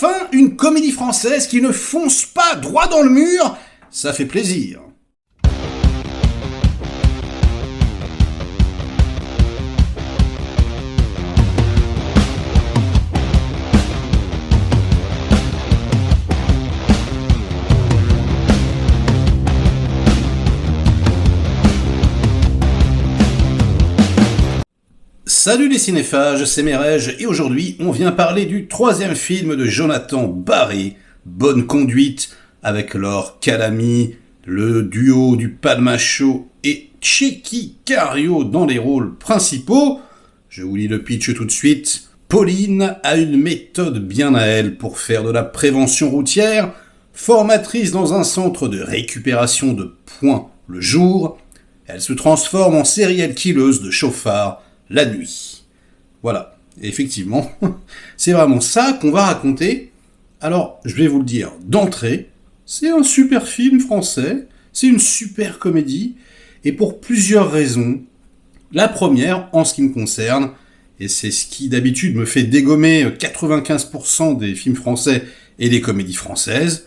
Enfin, une comédie française qui ne fonce pas droit dans le mur, ça fait plaisir. Salut les cinéphages, c'est Merege et aujourd'hui on vient parler du troisième film de Jonathan Barré, Bonne Conduite, avec Laure Calamy, le duo du Palmacho et Tchéky Karyo dans les rôles principaux. Je vous lis le pitch tout de suite. Pauline a une méthode bien à elle pour faire de la prévention routière, formatrice dans un centre de récupération de points le jour. Elle se transforme en serial killeuse de chauffards la nuit. Voilà. Et effectivement, c'est vraiment ça qu'on va raconter. Alors, je vais vous le dire d'entrée, c'est un super film français, c'est une super comédie, et pour plusieurs raisons. La première, en ce qui me concerne, et c'est ce qui d'habitude me fait dégommer 95% des films français et des comédies françaises,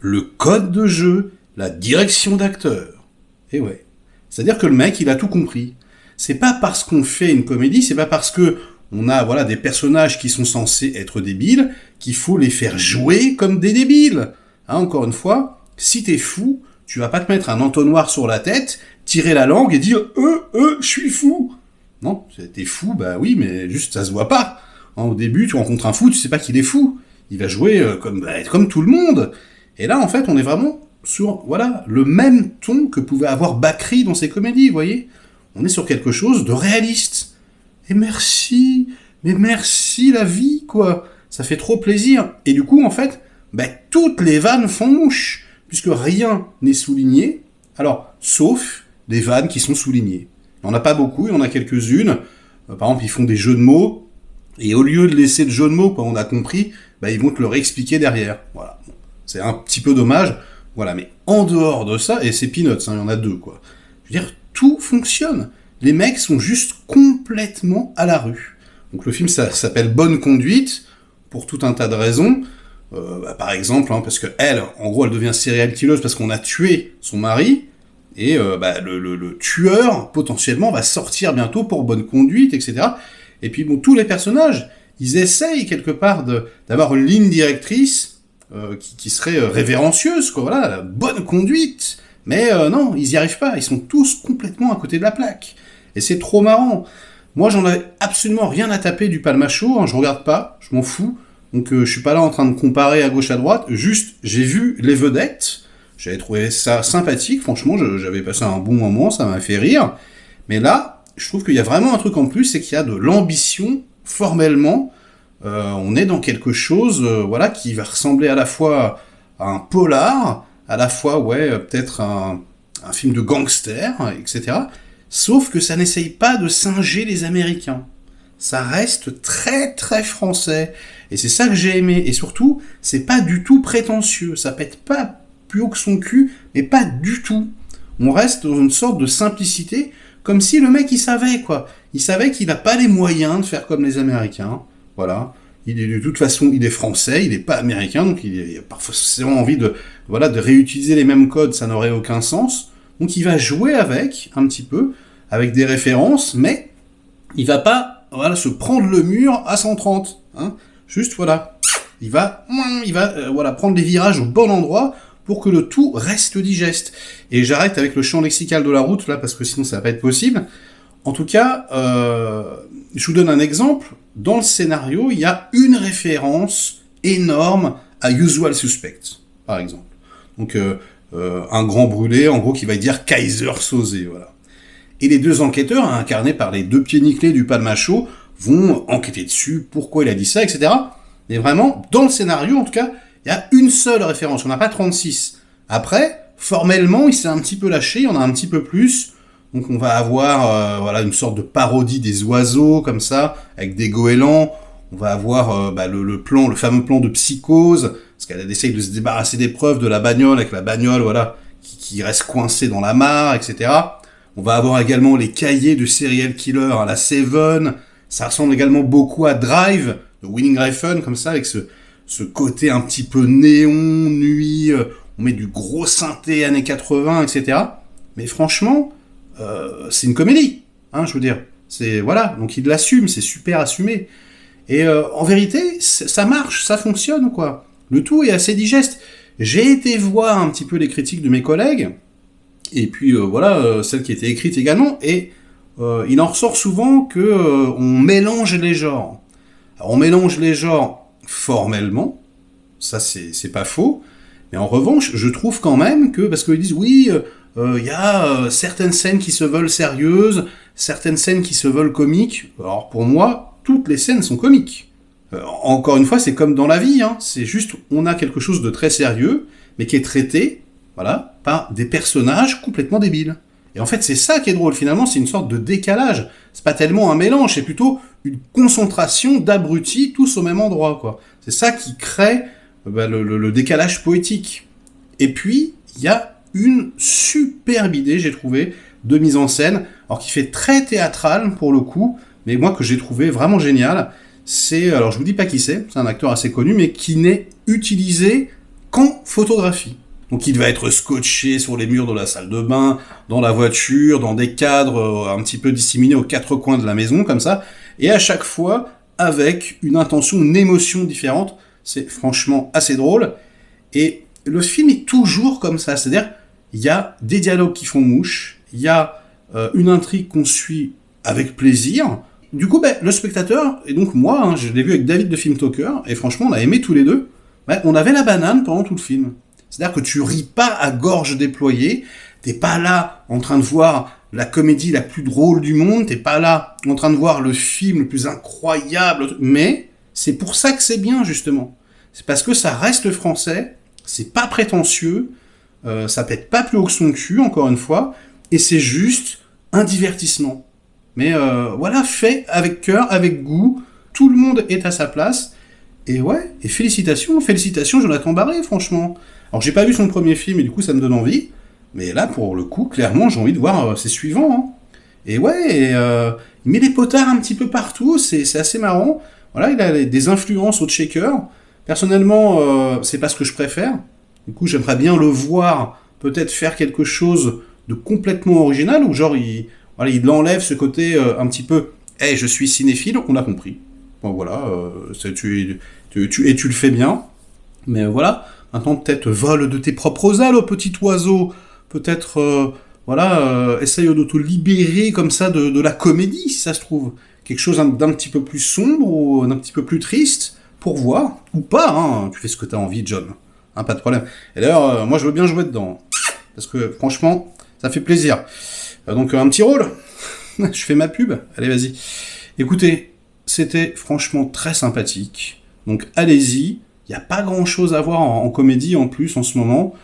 le code de jeu, la direction d'acteur. Et ouais. C'est-à-dire que le mec, il a tout compris. C'est pas parce qu'on fait une comédie, c'est pas parce que on a des personnages qui sont censés être débiles qu'il faut les faire jouer comme des débiles. Encore une fois, si t'es fou, tu vas pas te mettre un entonnoir sur la tête, tirer la langue et dire je suis fou. Non, t'es fou, bah oui, mais juste ça se voit pas. Au début, tu rencontres un fou, tu sais pas qu'il est fou. Il va jouer comme tout le monde. Et là, en fait, on est vraiment sur le même ton que pouvait avoir Bakri dans ses comédies, vous voyez. On est sur quelque chose de réaliste. Et merci la vie, quoi. Ça fait trop plaisir. Et du coup, en fait, toutes les vannes font mouche, puisque rien n'est souligné. Alors, sauf les vannes qui sont soulignées. Il n'y en a pas beaucoup, il y en a quelques-unes. Par exemple, ils font des jeux de mots, et au lieu de laisser le jeu de mots quand on a compris, ils vont te le réexpliquer derrière. Voilà. Bon, c'est un petit peu dommage. Voilà, mais en dehors de ça, et c'est peanuts, il y en a deux, quoi. Je veux dire, tout fonctionne. Les mecs sont juste complètement à la rue. Donc le film, ça s'appelle Bonne Conduite, pour tout un tas de raisons. Par exemple, parce que elle, en gros, elle devient serial killeuse parce qu'on a tué son mari, et le tueur, potentiellement, va sortir bientôt pour bonne conduite, etc. Et puis, tous les personnages, ils essayent, quelque part, d'avoir une ligne directrice qui serait révérencieuse, quoi, voilà, la bonne conduite. Mais non, ils y arrivent pas, ils sont tous complètement à côté de la plaque. Et c'est trop marrant. Moi, j'en avais absolument rien à taper du Palmacho, je regarde pas, je m'en fous. Donc je suis pas là en train de comparer à gauche à droite, juste j'ai vu les vedettes, j'avais trouvé ça sympathique, franchement, j'avais passé un bon moment, ça m'a fait rire. Mais là, je trouve qu'il y a vraiment un truc en plus, c'est qu'il y a de l'ambition, formellement. On est dans quelque chose qui va ressembler à la fois à un polar, à la fois, peut-être un film de gangster, etc. Sauf que ça n'essaye pas de singer les Américains. Ça reste très très français. Et c'est ça que j'ai aimé. Et surtout, c'est pas du tout prétentieux. Ça pète pas plus haut que son cul, mais pas du tout. On reste dans une sorte de simplicité, comme si le mec il savait, quoi. Il savait qu'il n'a pas les moyens de faire comme les Américains. Voilà. De toute façon, il est français, il n'est pas américain, donc il a pas forcément envie de réutiliser les mêmes codes, ça n'aurait aucun sens. Donc il va jouer avec, un petit peu, avec des références, mais il va pas se prendre le mur à 130. Juste, il va prendre les virages au bon endroit pour que le tout reste digeste. Et j'arrête avec le champ lexical de la route, là, parce que sinon ça va pas être possible. En tout cas, je vous donne un exemple. Dans le scénario, il y a une référence énorme à Usual Suspect, par exemple. Donc, un grand brûlé, en gros, qui va dire Kaiser Soze, voilà. Et les deux enquêteurs, incarnés par les deux pieds nickelés du Palmacho, vont enquêter dessus, pourquoi il a dit ça, etc. Mais vraiment, dans le scénario, en tout cas, il y a une seule référence, on n'a pas 36. Après, formellement, il s'est un petit peu lâché, il y en a un petit peu plus. Donc on va avoir une sorte de parodie des oiseaux, comme ça, avec des goélands. On va avoir le fameux plan de Psychose, parce qu'elle essaye de se débarrasser des preuves de la bagnole, avec la bagnole, qui reste coincée dans la mare, etc. On va avoir également les cahiers de serial killer à la Seven. Ça ressemble également beaucoup à Drive, de Winning Refn, comme ça, avec ce côté un petit peu néon, nuit, on met du gros synthé années 80, etc. Mais franchement, c'est une comédie, hein, je veux dire. C'est, voilà, donc il l'assume, c'est super assumé. Et en vérité, ça marche, ça fonctionne, quoi. Le tout est assez digeste. J'ai été voir un petit peu les critiques de mes collègues, et puis celles qui étaient écrites également, et il en ressort souvent que on mélange les genres. Alors, on mélange les genres formellement, ça c'est pas faux, mais en revanche, je trouve quand même que, parce qu'ils disent oui, il y a certaines scènes qui se veulent sérieuses, certaines scènes qui se veulent comiques. Alors pour moi, toutes les scènes sont comiques. Encore une fois, c'est comme dans la vie, hein. C'est juste, on a quelque chose de très sérieux, mais qui est traité, voilà, par des personnages complètement débiles. Et en fait, c'est ça qui est drôle, finalement, c'est une sorte de décalage. C'est pas tellement un mélange, c'est plutôt une concentration d'abrutis tous au même endroit, quoi. C'est ça qui crée le décalage poétique. Et puis, il y a une superbe idée, j'ai trouvé, de mise en scène, alors qui fait très théâtral pour le coup, mais moi que j'ai trouvé vraiment génial. C'est, alors je vous dis pas qui c'est un acteur assez connu, mais qui n'est utilisé qu'en photographie. Donc il va être scotché sur les murs de la salle de bain, dans la voiture, dans des cadres un petit peu disséminés aux quatre coins de la maison, comme ça, et à chaque fois avec une intention, une émotion différente. C'est franchement assez drôle. Et le film est toujours comme ça, c'est-à-dire il y a des dialogues qui font mouche, il y a une intrigue qu'on suit avec plaisir. Du coup, le spectateur, et donc moi, hein, je l'ai vu avec David de Film Talker, et franchement, on a aimé tous les deux, on avait la banane pendant tout le film. C'est-à-dire que tu ris pas à gorge déployée, t'es pas là en train de voir la comédie la plus drôle du monde, t'es pas là en train de voir le film le plus incroyable, mais c'est pour ça que c'est bien, justement. C'est parce que ça reste français, c'est pas prétentieux, ça pète pas plus haut que son cul, encore une fois, et c'est juste un divertissement. Mais fait avec cœur, avec goût, tout le monde est à sa place, et ouais, et félicitations Jonathan Barré, franchement. Alors j'ai pas vu son premier film, et du coup ça me donne envie, mais là, pour le coup, clairement, j'ai envie de voir ses suivants, hein. Et ouais, il met des potards un petit peu partout, c'est assez marrant. Voilà, il a des influences au Shaker. Personnellement, c'est pas ce que je préfère. Du coup, j'aimerais bien le voir peut-être faire quelque chose de complètement original, où genre, il enlève ce côté un petit peu « Hey, je suis cinéphile », on a compris. Bon, voilà, tu le fais bien. Mais voilà, maintenant, peut-être vole de tes propres ailes, petit oiseau. Peut-être, essaye de te libérer comme ça de la comédie, si ça se trouve. Quelque chose d'un petit peu plus sombre ou d'un petit peu plus triste, pour voir. Ou pas, hein, tu fais ce que t'as envie, John. Hein, pas de problème. Et d'ailleurs, moi, je veux bien jouer dedans. Parce que, franchement, ça fait plaisir. Donc, un petit rôle. Je fais ma pub. Allez, vas-y. Écoutez, c'était franchement très sympathique. Donc, allez-y. Il n'y a pas grand-chose à voir en comédie, en plus, en ce moment.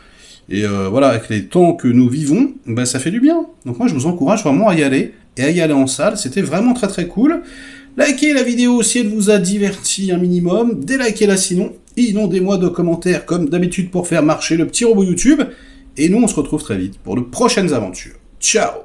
Et avec les temps que nous vivons, ça fait du bien. Donc moi, je vous encourage vraiment à y aller, et à y aller en salle. C'était vraiment très très cool. Likez la vidéo si elle vous a diverti un minimum. Délikez-la sinon. Et inondez-moi de commentaires, comme d'habitude, pour faire marcher le petit robot YouTube. Et nous, on se retrouve très vite pour de prochaines aventures. Ciao!